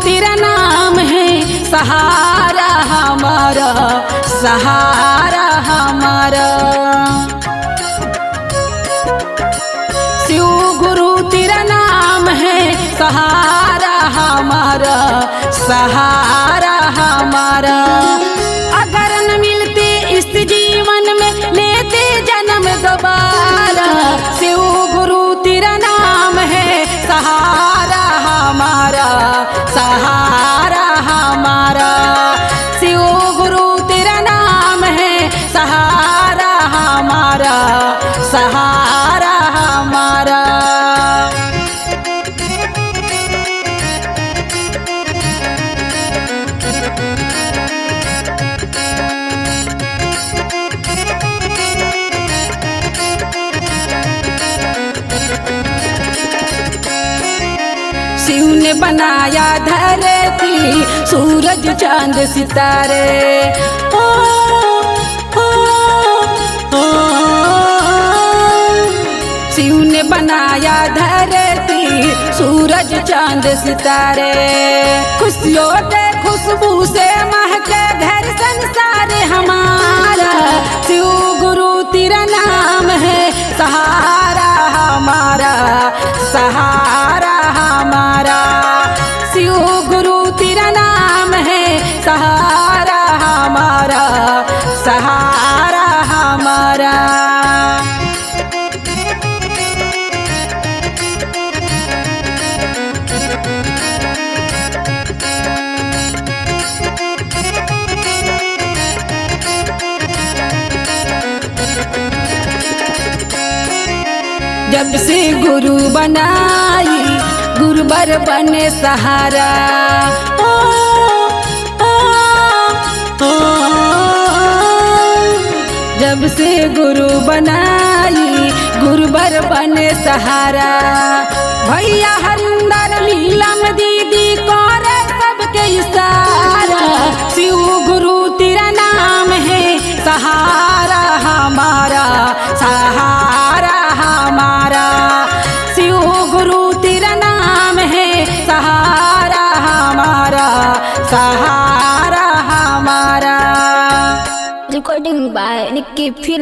तेरा नाम है सहारा हमारा, सहारा हमारा। शिव गुरु तेरा नाम है सहारा हमारा, सहारा हमारा। अगर न मिलते इस जीवन में लेते जन्म दोबारा। शिव गुरु तेरा नाम है सहारा हमारा, सहारा हमारा। शिव गुरु तेरा नाम है सहारा हमारा, सहारा हमारा। शिव ने बनाया धरती, सूरज चांद सितारे। ओ, ओ, ओ, शिव ने बनाया धरती, सूरज चांद सितारे। खुशियों के खुशबू से महके घर संसार हमारा। शिव गुरु तेरा नाम है सहारा हमारा, सहारा हमारा। शिव गुरु तेरा नाम है सहारा हमारा, सहारा हमारा। जब से गुरु बनाई गुरुवर बने सहारा। ओ, ओ, ओ, जब से गुरु बनाई गुरुवर बने सहारा। भैया हरिंदर नीलम दीदी करे सबके इशारा। शिव गुरु तेरा नाम है सहारा हमारा, सहारा हमारा। शिव गुरु तेरा नाम है सहारा हमारा, सहारा हमारा। Recording by Nikki Film.